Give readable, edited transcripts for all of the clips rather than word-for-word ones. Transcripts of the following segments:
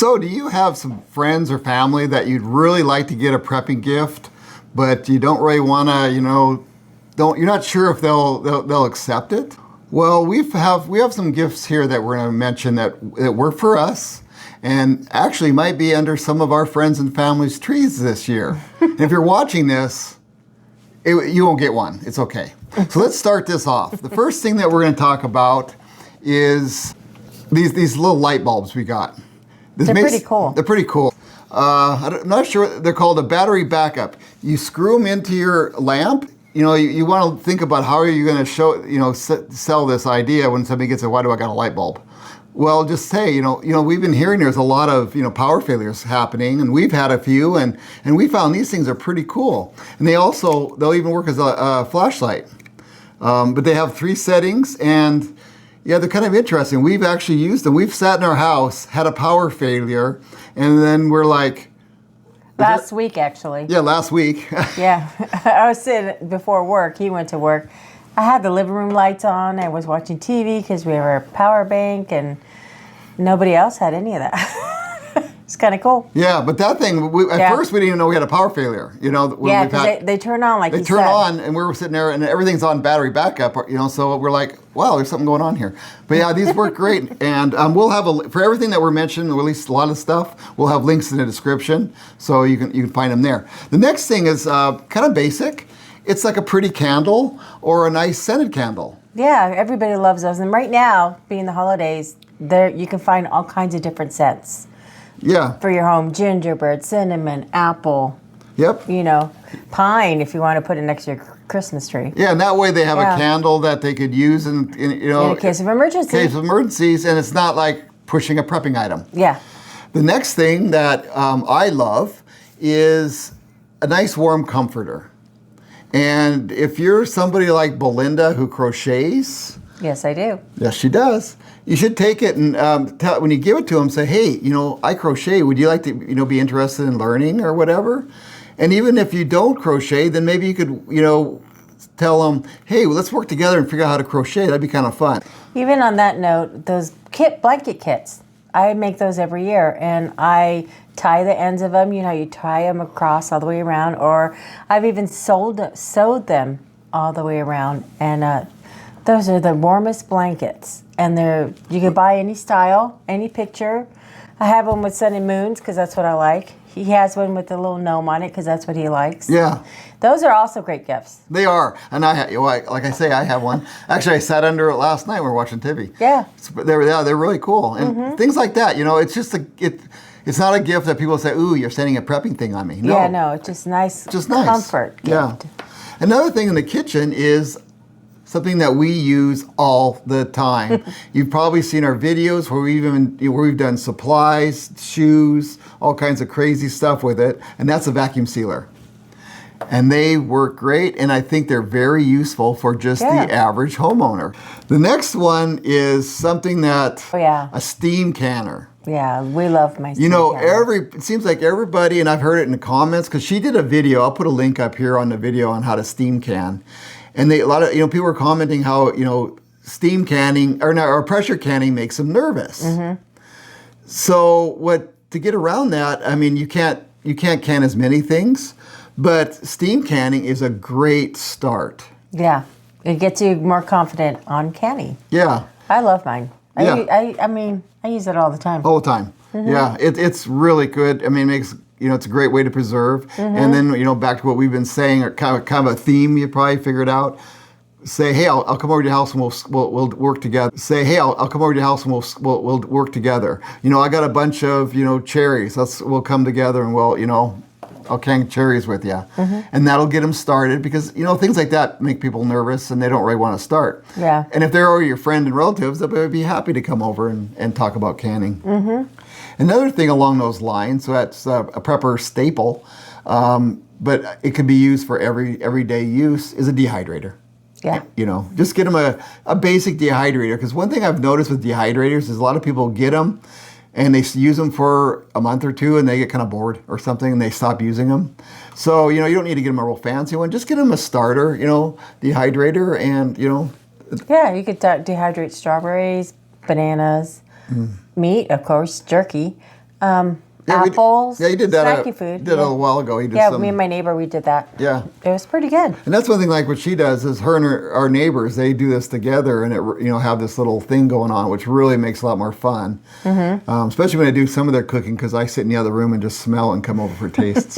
So do you have some friends or family that you'd really like to get a prepping gift, but you don't really want to, you're not sure if they'll accept it? Well, we have some gifts here that we're going to mention that work for us and actually might be under some of our friends and family's trees this year. And if you're watching this, you won't get one. It's okay. So let's start this off. The first thing that we're going to talk about is these little light bulbs we got. They're pretty cool. They're pretty cool. I'm not sure. They're called a battery backup. You screw them into your lamp. You want to think about how are you going to sell this idea when somebody gets why do I got a light bulb? Well, just say, we've been hearing there's a lot of, power failures happening, and we've had a few, and we found these things are pretty cool. And they'll even work as a flashlight. But they have 3 settings, and yeah, they're kind of interesting. We've actually used them. We've sat in our house, had a power failure, and then we're like... Last week, actually. Yeah, last week. Yeah. I was sitting before work. He went to work. I had the living room lights on. I was watching TV because we have our power bank, and nobody else had any of that. It's kind of cool. Yeah, but that thing, at first we didn't even know we had a power failure. Yeah, because they turn on like they turn on, and we were sitting there, and everything's on battery backup. So we're like, wow, there's something going on here. But yeah, these work great, and we'll have for everything that we're mentioning, or at least a lot of stuff, we'll have links in the description, so you can find them there. The next thing is kind of basic. It's like a pretty candle or a nice scented candle. Yeah, everybody loves those, and right now, being the holidays, you can find all kinds of different scents. Yeah. For your home, gingerbread, cinnamon, apple. Yep. Pine if you want to put it next to your Christmas tree. Yeah, and that way they have a candle that they could use in a case of emergency. In case of emergencies, and it's not like pushing a prepping item. Yeah. The next thing that I love is a nice warm comforter. And if you're somebody like Belinda who crochets... Yes, I do. Yes, she does. You should take it and when you give it to them, say, hey, I crochet. Would you like to, be interested in learning or whatever? And even if you don't crochet, then maybe you could, tell them, hey, let's work together and figure out how to crochet. That'd be kind of fun. Even on that note, those blanket kits, I make those every year, and I tie the ends of them. You tie them across all the way around, or I've even sewed them all the way around, and those are the warmest blankets, and you can buy any style, any picture. I have one with sun and moons because that's what I like. He has one with a little gnome on it because that's what he likes. Yeah. Those are also great gifts. They are. And like I say, I have one. Actually, I sat under it last night when we were watching TV. Yeah. They're really cool. And things like that, it's just it's not a gift that people say, ooh, you're sending a prepping thing on me. No. Yeah, no, it's just nice. Just nice. Comfort gift. Yeah. Another thing in the kitchen is something that we use all the time. You've probably seen our videos where we've done supplies, shoes, all kinds of crazy stuff with it, and that's a vacuum sealer. And they work great, and I think they're very useful for just the average homeowner. The next one is something that, a steam canner. Yeah, we love my steam canner. It seems like everybody, and I've heard it in the comments, because she did a video, I'll put a link up here on the video on how to steam can. And a lot of people were commenting how steam canning or pressure canning makes them nervous. Mm-hmm. So to get around that, I mean, you can't can as many things, but steam canning is a great start. Yeah, it gets you more confident on canning. Yeah, I love mine. Yeah. I use it all the time. All the time. Mm-hmm. Yeah, it's really good. I mean, it makes it's a great way to preserve. Mm-hmm. And then, back to what we've been saying, or kind of a theme you probably figured out. Say, hey, I'll come over to your house and we'll work together. Say, hey, I'll come over to your house and we'll work together. I got a bunch of, cherries. We'll come together and I'll can cherries with you. Mm-hmm. And that'll get them started because, things like that make people nervous and they don't really want to start. Yeah. And if they're already your friend and relatives, they'll be happy to come over and talk about canning. Mm-hmm. Another thing along those lines, so that's a prepper staple, but it can be used for everyday use, is a dehydrator. Yeah. Just get them a basic dehydrator, because one thing I've noticed with dehydrators is a lot of people get them and they use them for a month or two and they get kind of bored or something and they stop using them. So, you don't need to get them a real fancy one. Just get them a starter, dehydrator and, Yeah, you could dehydrate strawberries, bananas, meat, of course, jerky. apples. Yeah, you did that. Snacky food. Did a while ago. You did Yeah, some, me and my neighbor, we did that. Yeah. It was pretty good. And that's one thing, like what she does is her and our neighbors, they do this together and have this little thing going on, which really makes a lot more fun. Especially when I do some of their cooking, because I sit in the other room and just smell and come over for tastes.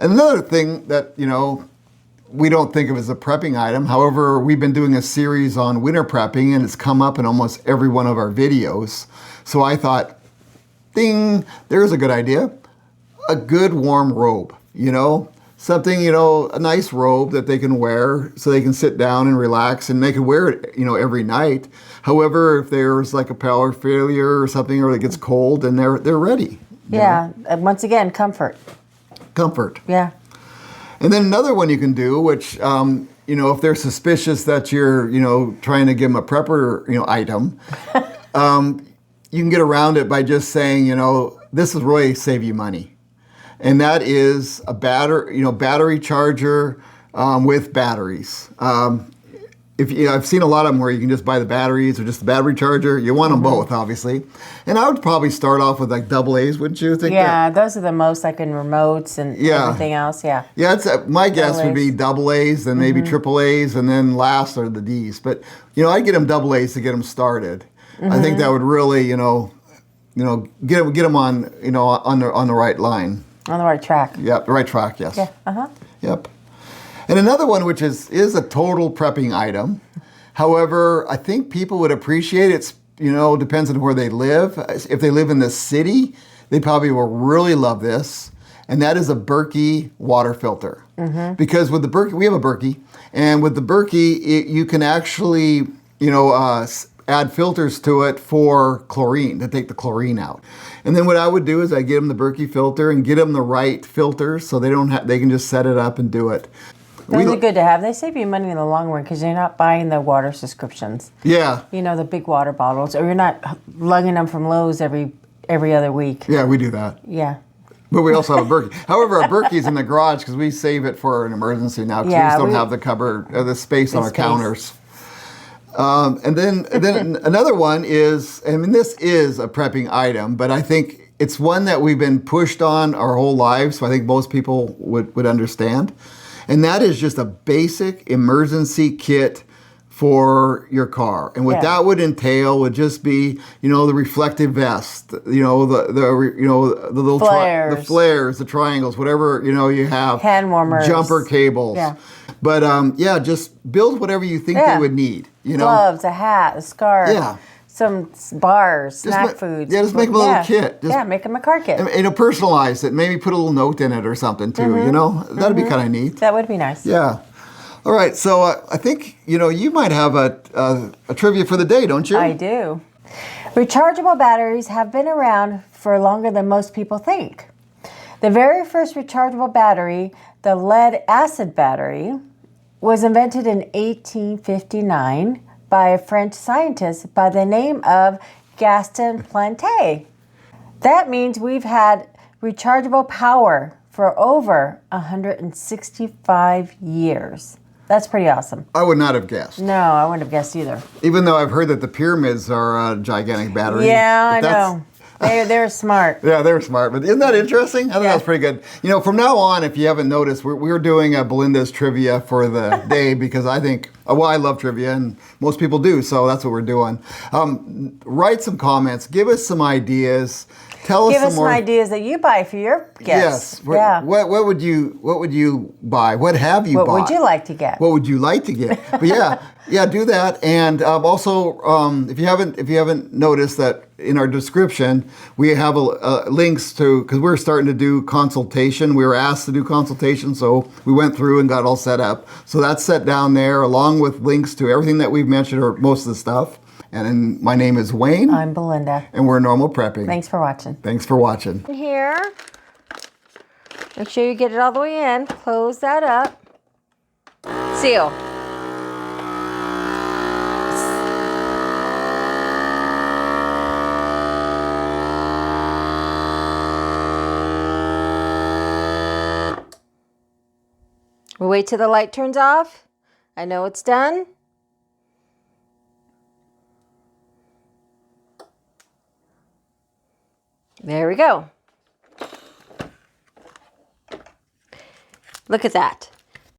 And another thing that, we don't think of as a prepping item. However, we've been doing a series on winter prepping and it's come up in almost every one of our videos. So I thought, ding, there's a good idea. A good warm robe, something, a nice robe that they can wear so they can sit down and relax, and they can wear it, every night. However, if there's like a power failure or something, or it gets cold, and they're ready. Yeah. And once again, comfort. Comfort. Yeah. And then another one you can do, which, if they're suspicious that you're, trying to give them a prepper, item, you can get around it by just saying, this will really save you money. And that is a battery charger with batteries. I've seen a lot of them where you can just buy the batteries or just the battery charger. You want them both, obviously. And I would probably start off with like double A's, wouldn't you think? Yeah, those are the most, like in remotes and everything else. Yeah. Yeah, my guess would be double A's, then maybe triple A's, and then last are the D's. But I'd get them double A's to get them started. I think that would really, get them on, on the right line. On the right track. Yep, the right track. Yes. Yeah. Yep. And another one, which is a total prepping item. However, I think people would appreciate it. Depends on where they live. If they live in the city, they probably will really love this. And that is a Berkey water filter. Because with the Berkey, we have a Berkey, and with the Berkey, you can actually, add filters to it for chlorine, to take the chlorine out. And then what I would do is I get them the Berkey filter and get them the right filters so they can just set it up and do it. Those are good to have. They save you money in the long run because you're not buying the water subscriptions. Yeah. The big water bottles, or you're not lugging them from Lowe's every other week. Yeah, we do that. Yeah. But we also have a Berkey. However, our Berkey's in the garage because we save it for an emergency now because we just don't have the cupboard, the space on our counters. And then another one is, this is a prepping item, but I think it's one that we've been pushed on our whole lives, so I think most people would understand. And that is just a basic emergency kit for your car. And what that would entail would just be, the reflective vest, the little flares, the flares, the triangles, whatever, you have. Hand warmers. Jumper cables. Yeah. But just build whatever you think they would need. Gloves, a hat, a scarf. Yeah. Some bars, snack foods. Yeah, just make them a little kit. Make them a car kit. And personalize it. Maybe put a little note in it or something too, That'd be kind of neat. That would be nice. Yeah. All right, so I think, you might have a trivia for the day, don't you? I do. Rechargeable batteries have been around for longer than most people think. The very first rechargeable battery, the lead acid battery, was invented in 1859 by a French scientist by the name of Gaston Planté. That means we've had rechargeable power for over 165 years. That's pretty awesome. I would not have guessed. No, I wouldn't have guessed either. Even though I've heard that the pyramids are a gigantic battery. Yeah, I know. They're smart. Yeah, they're smart. But isn't that interesting? I think that's pretty good. From now on, if you haven't noticed, we're doing Belinda's trivia for the day because I think, I love trivia and most people do, so that's what we're doing. Write some comments. Give us some ideas. Give us some ideas that you buy for your guests. Yes. What would you buy? What have you bought? What would you like to get? What would you like to get? But do that. And also, if you haven't noticed that in our description we have links to, because we're starting to do consultation. We were asked to do consultation, so we went through and got all set up. So that's set down there, along with links to everything that we've mentioned, or most of the stuff. And my name is Wayne. I'm Belinda. And we're Normal Prepping. Thanks for watching. Thanks for watching. Here. Make sure you get it all the way in. Close that up. Seal. We wait till the light turns off. I know it's done. There we go. Look at that.